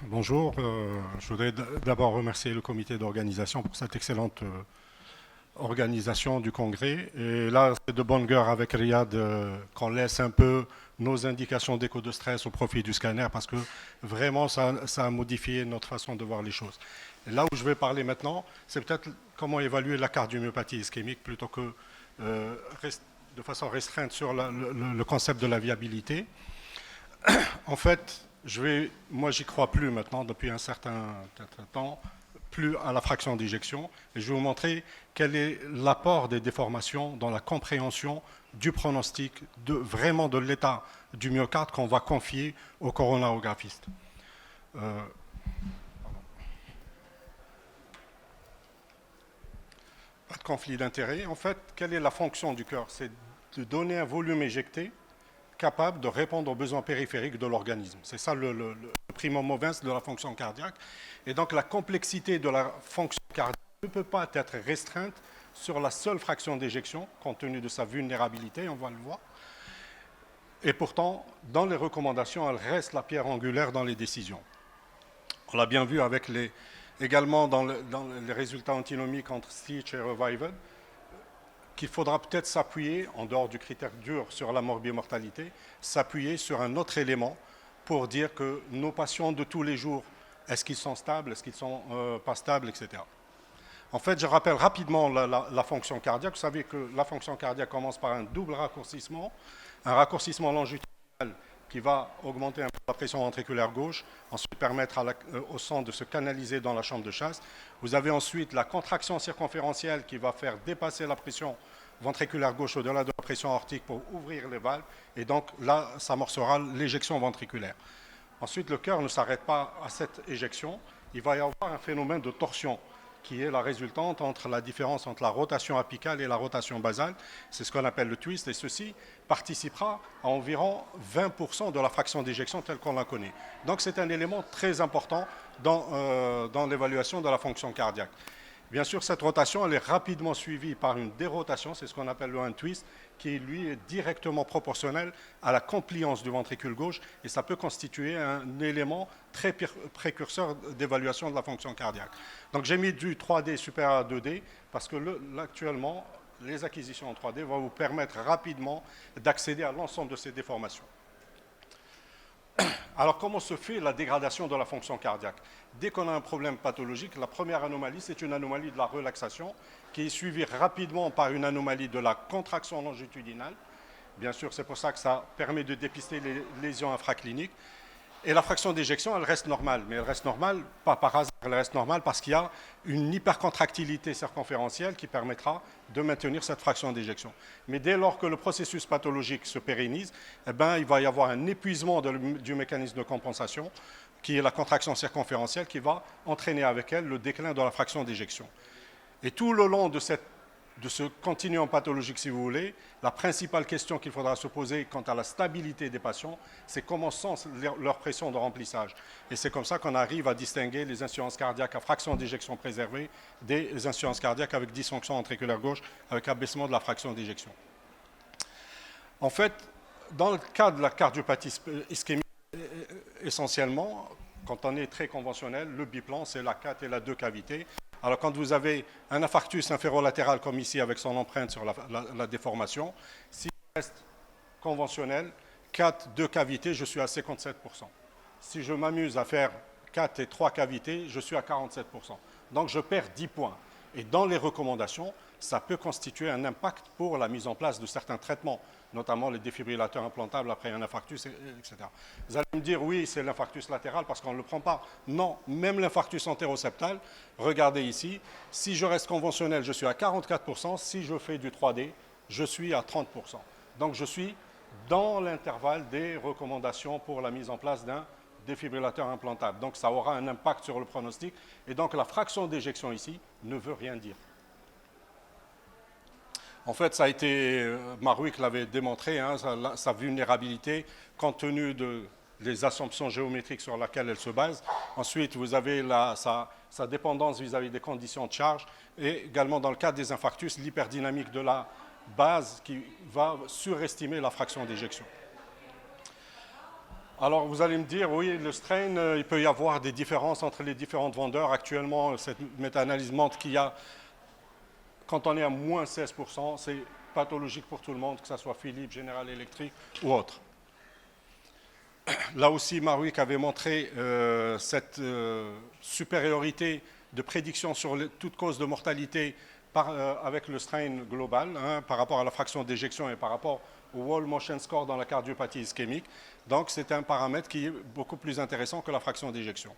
Bonjour, je voudrais d'abord remercier le comité d'organisation pour cette excellente organisation du congrès. Et là, c'est de bonne guerre avec Riyad qu'on laisse un peu nos indications d'écho de stress au profit du scanner parce que vraiment, ça a modifié notre façon de voir les choses. Et là où je vais parler maintenant, c'est peut-être comment évaluer la cardiomyopathie ischémique plutôt que euh, de façon restreinte sur le concept de la viabilité. En fait, moi, j'y crois plus maintenant depuis un certain temps, plus à la fraction d'éjection. Et je vais vous montrer quel est l'apport des déformations dans la compréhension du pronostic, vraiment de l'état du myocarde qu'on va confier au coronarographiste. Euh, Pas de conflit d'intérêt. En fait, quelle est la fonction du cœur? C'est de donner un volume éjecté capable de répondre aux besoins périphériques de l'organisme. C'est ça le primum movens de la fonction cardiaque. Et donc la complexité de la fonction cardiaque ne peut pas être restreinte sur la seule fraction d'éjection, compte tenu de sa vulnérabilité, on va le voir. Et pourtant, dans les recommandations, elle reste la pierre angulaire dans les décisions. On l'a bien vu avec également dans les résultats antinomiques entre Stitch et Revival, qu'il faudra peut-être s'appuyer, en dehors du critère dur sur la morbimortalité, s'appuyer sur un autre élément pour dire que nos patients de tous les jours, est-ce qu'ils sont stables, est-ce qu'ils ne sont pas stables, etc. En fait, je rappelle rapidement la fonction cardiaque. Vous savez que la fonction cardiaque commence par un double raccourcissement, un raccourcissement longitudinal qui va augmenter un peu la pression ventriculaire gauche, ensuite permettre au sang de se canaliser dans la chambre de chasse. Vous avez ensuite la contraction circonférentielle qui va faire dépasser la pression ventriculaire gauche au-delà de la pression aortique pour ouvrir les valves, et donc là, s'amorcera l'éjection ventriculaire. Ensuite, le cœur ne s'arrête pas à cette éjection, il va y avoir un phénomène de torsion qui est la résultante entre la différence entre la rotation apicale et la rotation basale. C'est ce qu'on appelle le twist, et ceci participera à environ 20% de la fraction d'éjection telle qu'on la connaît. Donc c'est un élément très important dans l'évaluation de la fonction cardiaque. Bien sûr, cette rotation, elle est rapidement suivie par une dérotation, c'est ce qu'on appelle le hand twist, qui lui est directement proportionnel à la compliance du ventricule gauche, et ça peut constituer un élément très précurseur d'évaluation de la fonction cardiaque. Donc j'ai mis du 3D supérieur à 2D, parce que actuellement, les acquisitions en 3D vont vous permettre rapidement d'accéder à l'ensemble de ces déformations. Alors, comment se fait la dégradation de la fonction cardiaque? Dès qu'on a un problème pathologique, la première anomalie, c'est une anomalie de la relaxation qui est suivie rapidement par une anomalie de la contraction longitudinale. Bien sûr, c'est pour ça que ça permet de dépister les lésions infracliniques. Et la fraction d'éjection, elle reste normale. Mais elle reste normale, pas par hasard, elle reste normale parce qu'il y a une hypercontractilité circonférentielle qui permettra de maintenir cette fraction d'éjection. Mais dès lors que le processus pathologique se pérennise, eh ben, il va y avoir un épuisement du mécanisme de compensation, qui est la contraction circonférentielle, qui va entraîner avec elle le déclin de la fraction d'éjection. Et tout le long de ce continuum pathologique, si vous voulez, la principale question qu'il faudra se poser quant à la stabilité des patients, c'est comment sont leur pression de remplissage. Et c'est comme ça qu'on arrive à distinguer les insuffisances cardiaques à fraction d'éjection préservée des insuffisances cardiaques avec dysfonction ventriculaire gauche, avec abaissement de la fraction d'éjection. En fait, dans le cas de la cardiopathie ischémique, essentiellement, quand on est très conventionnel, le biplan, c'est la 4 et la 2 cavités. Alors quand vous avez un infarctus inférolatéral comme ici avec son empreinte sur la déformation, si je reste conventionnel, 4, 2 cavités, je suis à 57%. Si je m'amuse à faire 4 et 3 cavités, je suis à 47%. Donc je perds 10 points. Et dans les recommandations, ça peut constituer un impact pour la mise en place de certains traitements, notamment les défibrillateurs implantables après un infarctus, etc. Vous allez me dire, oui, c'est l'infarctus latéral parce qu'on ne le prend pas. Non, même l'infarctus antéroseptal, regardez ici, si je reste conventionnel, je suis à 44%, si je fais du 3D, je suis à 30%. Donc je suis dans l'intervalle des recommandations pour la mise en place d'un défibrillateur implantable. Donc ça aura un impact sur le pronostic, et donc la fraction d'éjection ici ne veut rien dire. En fait, ça a été, Marwick l'avait démontré, hein, sa vulnérabilité, compte tenu des assumptions géométriques sur lesquelles elle se base. Ensuite, vous avez sa dépendance vis-à-vis des conditions de charge, et également dans le cas des infarctus, l'hyperdynamique de la base qui va surestimer la fraction d'éjection. Alors, vous allez me dire, oui, le strain, il peut y avoir des différences entre les différents vendeurs. Actuellement, cette méta-analyse montre qu'il y a, quand on est à moins 16%, c'est pathologique pour tout le monde, que ce soit Philips, General Electric ou autre. Là aussi, Marwick avait montré cette supériorité de prédiction sur toute cause de mortalité avec le strain global, hein, par rapport à la fraction d'éjection et par rapport au Wall Motion Score dans la cardiopathie ischémique. Donc, c'est un paramètre qui est beaucoup plus intéressant que la fraction d'éjection.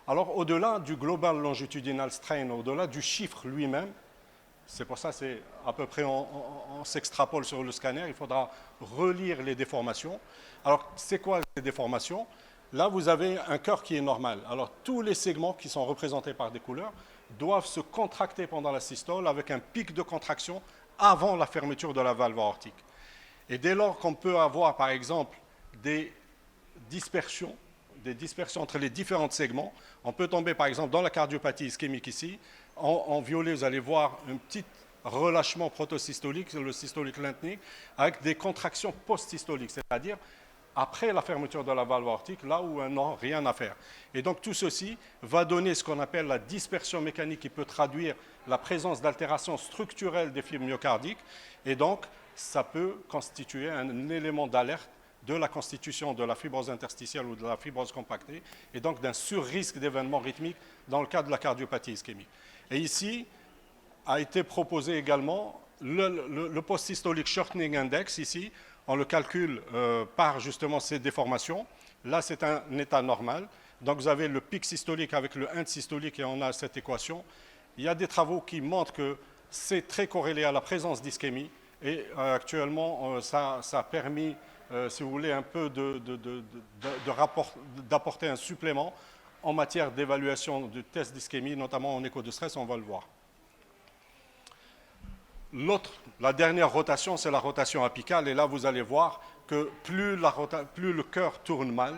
Alors, au-delà du global longitudinal strain, au-delà du chiffre lui-même, c'est pour ça c'est à peu près, on s'extrapole sur le scanner, il faudra relire les déformations. Alors, c'est quoi ces déformations? Là, vous avez un cœur qui est normal. Alors, tous les segments qui sont représentés par des couleurs doivent se contracter pendant la systole avec un pic de contraction avant la fermeture de la valve aortique. Et dès lors qu'on peut avoir, par exemple, des dispersions entre les différents segments, on peut tomber, par exemple, dans la cardiopathie ischémique ici. En violet, vous allez voir un petit relâchement protosystolique, le systolic lengthening, avec des contractions post-systoliques, c'est-à-dire après la fermeture de la valve aortique, là où on n'a rien à faire. Et donc tout ceci va donner ce qu'on appelle la dispersion mécanique qui peut traduire la présence d'altérations structurelles des fibres myocardiques. Et donc, ça peut constituer un élément d'alerte de la constitution de la fibrose interstitielle ou de la fibrose compactée, et donc d'un surrisque d'événements rythmiques dans le cas de la cardiopathie ischémique. Et ici a été proposé également le post-systolic shortening index, ici, on le calcule par justement ces déformations. Là, c'est un état normal. Donc, vous avez le pic systolique avec le inde systolique et on a cette équation. Il y a des travaux qui montrent que c'est très corrélé à la présence d'ischémie et actuellement, ça a permis, si vous voulez, un peu d'apporter un supplément en matière d'évaluation du test d'ischémie, notamment en écho de stress, on va le voir. La dernière rotation, c'est la rotation apicale. Et là, vous allez voir que plus le cœur tourne mal,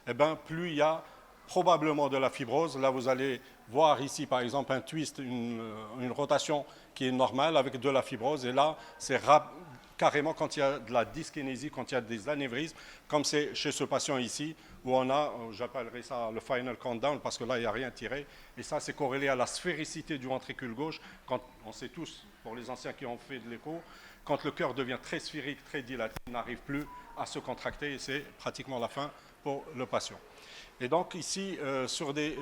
eh ben, plus il y a probablement de la fibrose. Là, vous allez voir ici, par exemple, un twist, une rotation qui est normale avec de la fibrose. Et là, c'est carrément quand il y a de la dyskinésie, quand il y a des anévrismes, comme c'est chez ce patient ici, où on a, j'appellerais ça le final countdown, parce que là, il n'y a rien tiré. Et ça, c'est corrélé à la sphéricité du ventricule gauche. Quand, on sait tous, pour les anciens qui ont fait de l'écho, quand le cœur devient très sphérique, très dilaté, il n'arrive plus à se contracter, et c'est pratiquement la fin pour le patient. Et donc ici, sur des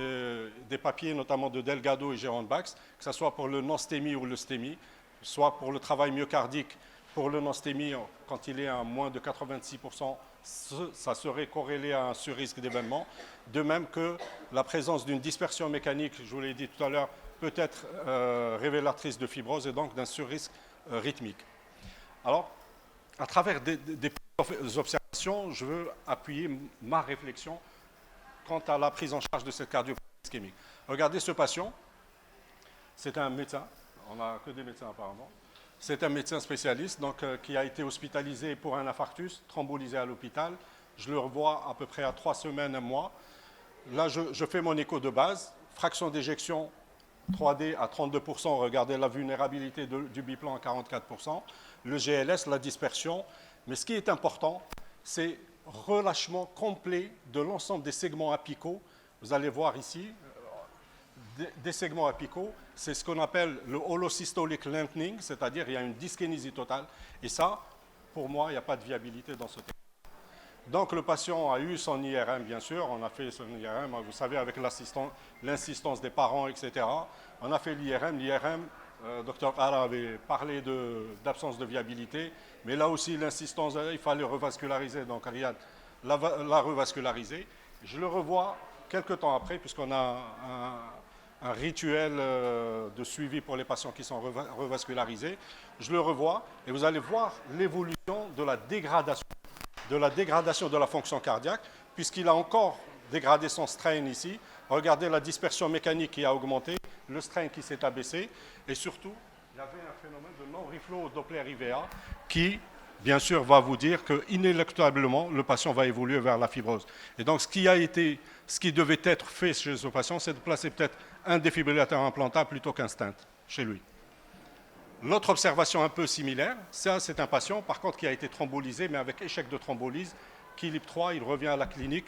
papiers, notamment de Delgado et Jérôme Bax, que ce soit pour le non-stémie ou le stémie, soit pour le travail myocardique, pour le non-stémie, quand il est à moins de 86%, ça serait corrélé à un surrisque d'événement. De même que la présence d'une dispersion mécanique, je vous l'ai dit tout à l'heure, peut être révélatrice de fibrose et donc d'un surrisque rythmique. Alors, à travers des observations, je veux appuyer ma réflexion quant à la prise en charge de cette cardiopathie ischémique. Regardez ce patient, c'est un médecin, on n'a que des médecins apparemment. C'est un médecin spécialiste donc, qui a été hospitalisé pour un infarctus, trombolysé à l'hôpital. Je le revois à peu près à 3 semaines, un mois. Là, je fais mon écho de base. Fraction d'éjection 3D à 32%. Regardez la vulnérabilité du biplan à 44%. Le GLS, la dispersion. Mais ce qui est important, c'est relâchement complet de l'ensemble des segments apicaux. Vous allez voir ici, des segments apicaux, c'est ce qu'on appelle le holosystolic lengthening, c'est-à-dire il y a une dyskinésie totale. Et ça, pour moi, il n'y a pas de viabilité dans ce cas. Donc le patient a eu son IRM, bien sûr, on a fait son IRM, vous savez, avec l'insistance des parents, etc. On a fait l'IRM. L'IRM, Dr Ara avait parlé d'absence de viabilité, mais là aussi l'insistance, il fallait revasculariser, donc Riyad l'a revascularisé. Je le revois quelques temps après, puisqu'on a un rituel de suivi pour les patients qui sont revascularisés. Je le revois et vous allez voir l'évolution de la dégradation de la fonction cardiaque, puisqu'il a encore dégradé son strain ici. Regardez la dispersion mécanique qui a augmenté, le strain qui s'est abaissé, et surtout, il y avait un phénomène de non-reflow au Doppler IVA qui, bien sûr, va vous dire qu'inéluctablement, le patient va évoluer vers la fibrose. Et donc, ce qui devait être fait chez ce patient, c'est de placer peut-être un défibrillateur implantable plutôt qu'un stent chez lui. L'autre observation un peu similaire, ça c'est un patient par contre qui a été thrombolysé mais avec échec de thrombolyse Équilibre 3, il revient à la clinique.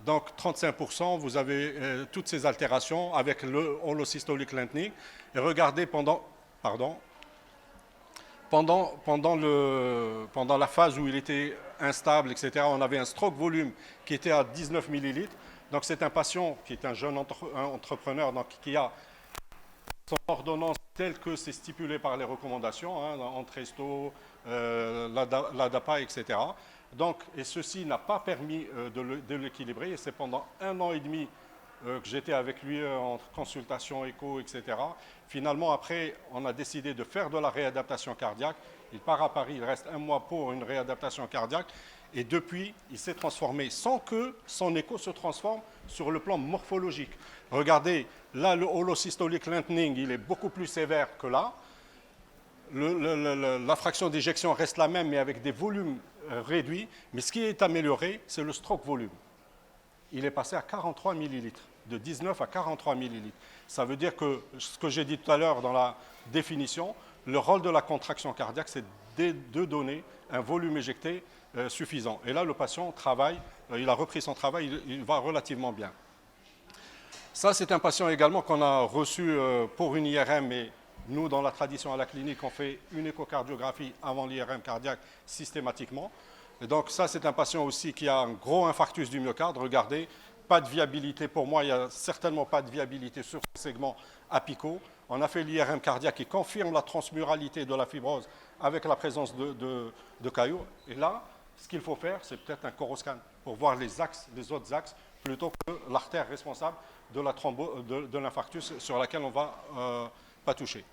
Donc 35%, vous avez toutes ces altérations avec le holosystolic lengthening. Et regardez pendant la phase où il était instable, etc., on avait un stroke volume qui était à 19 millilitres. Donc c'est un patient qui est un jeune entrepreneur donc, qui a son ordonnance telle que c'est stipulé par les recommandations, Entresto, l'ADAPA, etc. Donc, et ceci n'a pas permis de l'équilibrer. Et c'est pendant 1 an et demi que j'étais avec lui entre consultation, écho, etc. Finalement, après, on a décidé de faire de la réadaptation cardiaque. Il part à Paris, il reste 1 mois pour une réadaptation cardiaque. Et depuis, il s'est transformé sans que son écho se transforme sur le plan morphologique. Regardez, là, le holosystolic lengthening, il est beaucoup plus sévère que là. La fraction d'éjection reste la même, mais avec des volumes réduits. Mais ce qui est amélioré, c'est le stroke volume. Il est passé à 43 millilitres, de 19 à 43 millilitres. Ça veut dire que, ce que j'ai dit tout à l'heure dans la définition, le rôle de la contraction cardiaque, c'est de donner un volume éjecté suffisant. Et là, le patient travaille, il a repris son travail, il va relativement bien. Ça, c'est un patient également qu'on a reçu pour une IRM, et nous, dans la tradition à la clinique, on fait une échocardiographie avant l'IRM cardiaque systématiquement. Et donc ça, c'est un patient aussi qui a un gros infarctus du myocarde. Regardez, pas de viabilité pour moi, il n'y a certainement pas de viabilité sur ce segment apicaux. On a fait l'IRM cardiaque qui confirme la transmuralité de la fibrose avec la présence de caillots. Et là, ce qu'il faut faire, c'est peut-être un coroscan pour voir les autres axes, plutôt que l'artère responsable de l'infarctus sur laquelle on ne va pas toucher.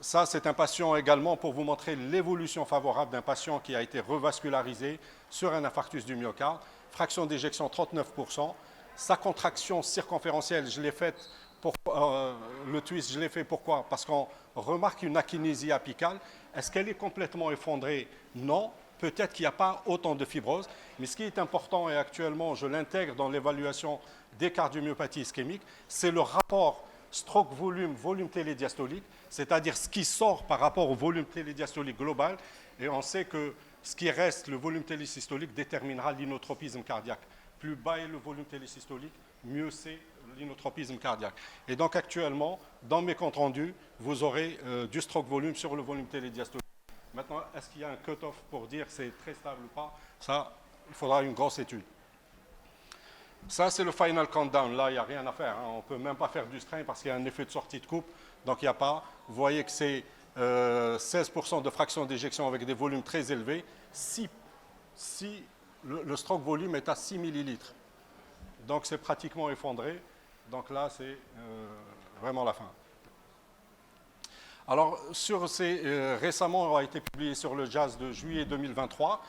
Ça, c'est un patient également pour vous montrer l'évolution favorable d'un patient qui a été revascularisé sur un infarctus du myocarde. Fraction d'éjection 39%. Sa contraction circonférentielle, je l'ai faite pour le twist, je l'ai fait pourquoi? Parce qu'on remarque une akinésie apicale. Est-ce qu'elle est complètement effondrée? Non. Peut-être qu'il n'y a pas autant de fibrose, mais ce qui est important, et actuellement je l'intègre dans l'évaluation des cardiomyopathies ischémiques, c'est le rapport stroke volume, volume télédiastolique, c'est-à-dire ce qui sort par rapport au volume télédiastolique global, et on sait que ce qui reste, le volume télésystolique, déterminera l'inotropisme cardiaque. Plus bas est le volume télésystolique, mieux c'est l'inotropisme cardiaque. Et donc actuellement, dans mes comptes rendus, vous aurez du stroke volume sur le volume télédiastolique. Maintenant, est-ce qu'il y a un cut-off pour dire c'est très stable ou pas? Ça, il faudra une grosse étude. Ça, c'est le final countdown. Là, il n'y a rien à faire. On ne peut même pas faire du strain parce qu'il y a un effet de sortie de coupe. Donc, il n'y a pas. Vous voyez que c'est 16% de fraction d'éjection avec des volumes très élevés. Si le stroke volume est à 6 millilitres. Donc, c'est pratiquement effondré. Donc là, c'est vraiment la fin. Alors, récemment, a été publié sur le JAS de juillet 2023,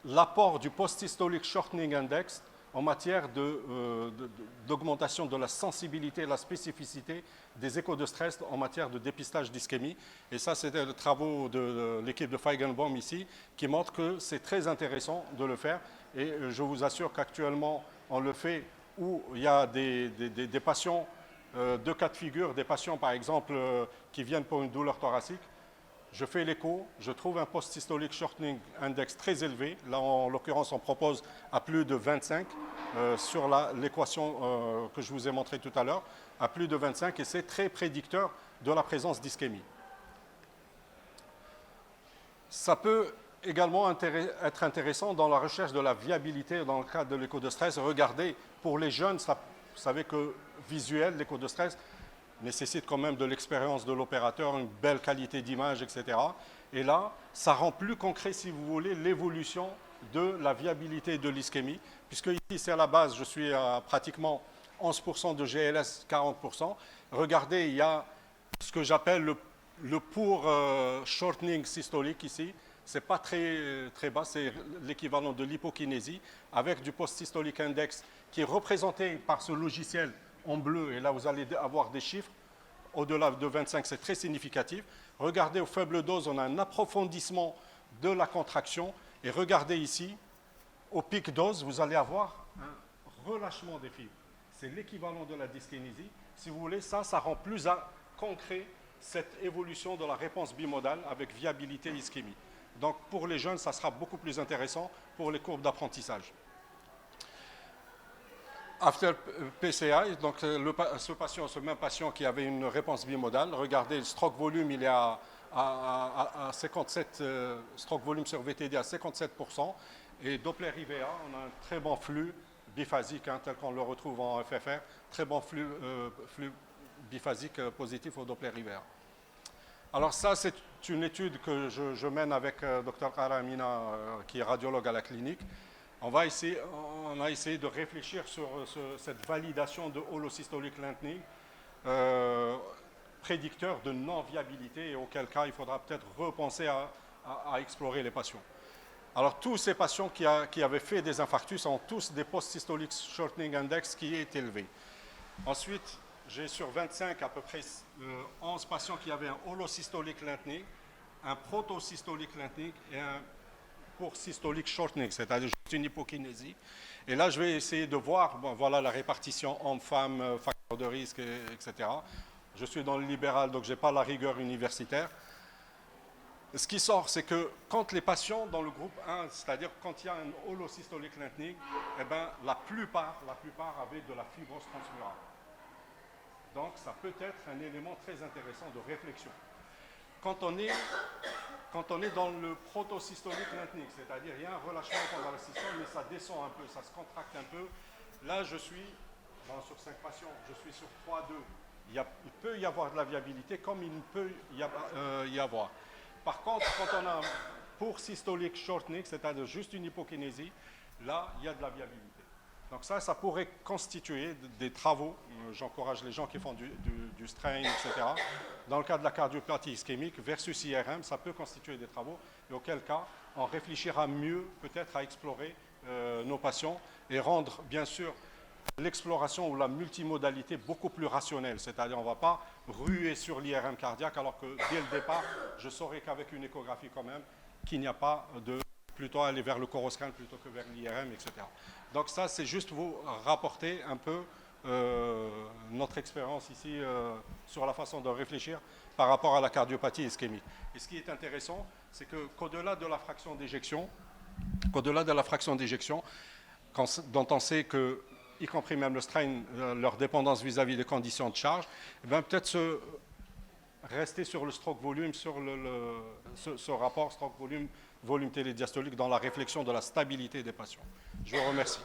l'apport du post-systolic shortening index en matière d'augmentation de la sensibilité et la spécificité des échos de stress en matière de dépistage d'ischémie. Et ça, c'était les travaux de l'équipe de Feigenbaum ici, qui montrent que c'est très intéressant de le faire. Et je vous assure qu'actuellement, on le fait où il y a des patients, deux cas de figure, des patients par exemple qui viennent pour une douleur thoracique. Je fais l'écho, je trouve un post-systolic shortening index très élevé. Là, en l'occurrence, on propose à plus de 25 sur l'équation que je vous ai montrée tout à l'heure, à plus de 25, et c'est très prédicteur de la présence d'ischémie. Ça peut également être intéressant dans la recherche de la viabilité dans le cadre de l'écho de stress. Regardez, pour les jeunes, vous savez que visuel, l'écho de stress, nécessite quand même de l'expérience de l'opérateur, une belle qualité d'image, etc. Et là, ça rend plus concret, si vous voulez, l'évolution de la viabilité de l'ischémie, puisque ici, c'est à la base, je suis à pratiquement 11% de GLS, 40%. Regardez, il y a ce que j'appelle le poor shortening systolique ici. Ce n'est pas très bas, c'est l'équivalent de l'hypokinésie, avec du post-systolic index qui est représenté par ce logiciel en bleu, et là vous allez avoir des chiffres, au-delà de 25, c'est très significatif. Regardez aux faibles doses, on a un approfondissement de la contraction, et regardez ici, au pic dose, vous allez avoir un relâchement des fibres. C'est l'équivalent de la dyskinésie. Si vous voulez, ça rend plus concret cette évolution de la réponse bimodale avec viabilité ischémie. Donc pour les jeunes, ça sera beaucoup plus intéressant pour les courbes d'apprentissage. After PCI, donc ce même patient qui avait une réponse bimodale, regardez le stroke volume, il est à 57, stroke volume sur VTD à 57%, et Doppler IVA, on a un très bon flux biphasique, hein, tel qu'on le retrouve en FFR, très bon flux biphasique positif au Doppler IVA. Alors ça, c'est une étude que je mène avec Dr Karamina, qui est radiologue à la clinique. On a essayé de réfléchir sur cette validation de holosystolic lengthening, prédicteur de non-viabilité, et auquel cas il faudra peut-être repenser à explorer les patients. Alors tous ces patients qui avaient fait des infarctus ont tous des post-systolic shortening index qui est élevé. Ensuite, j'ai sur 25 à peu près 11 patients qui avaient un holosystolic lengthening, un proto-systolic lengthening et un pour systolic shortening, c'est-à-dire juste une hypokinésie. Et là, je vais essayer de voir, bon, voilà la répartition homme-femme, facteurs de risque, etc. Je suis dans le libéral, donc je n'ai pas la rigueur universitaire. Ce qui sort, c'est que quand les patients dans le groupe 1, c'est-à-dire quand il y a un holosystolic lengthening, eh ben, la plupart avaient de la fibrose transmurale. Donc, ça peut être un élément très intéressant de réflexion. Quand on est dans le protosystolic lengthening, c'est-à-dire il y a un relâchement pendant la systole, mais ça descend un peu, ça se contracte un peu. Là, je suis, sur 5 patients, je suis sur 3-2. Il peut y avoir de la viabilité, comme il peut y avoir. Par contre, quand on a pour systolic shortening, c'est-à-dire juste une hypokinésie, là, il y a de la viabilité. Donc ça pourrait constituer des travaux, j'encourage les gens qui font du strain, etc. Dans le cas de la cardiopathie ischémique versus IRM, ça peut constituer des travaux, et auquel cas, on réfléchira mieux peut-être à explorer nos patients et rendre, bien sûr, l'exploration ou la multimodalité beaucoup plus rationnelle. C'est-à-dire, on ne va pas ruer sur l'IRM cardiaque, alors que dès le départ, je saurais qu'avec une échographie quand même, qu'il n'y a pas de... plutôt aller vers le coroscan plutôt que vers l'IRM, etc. Donc ça, c'est juste vous rapporter un peu notre expérience ici sur la façon de réfléchir par rapport à la cardiopathie ischémique. Et ce qui est intéressant, c'est qu'au-delà de la fraction d'éjection, dont on sait que, y compris même le strain, leur dépendance vis-à-vis des conditions de charge, eh bien, peut-être rester sur le stroke volume, sur ce rapport stroke volume, volume télédiastolique dans la réflexion de la stabilité des patients. Je vous remercie.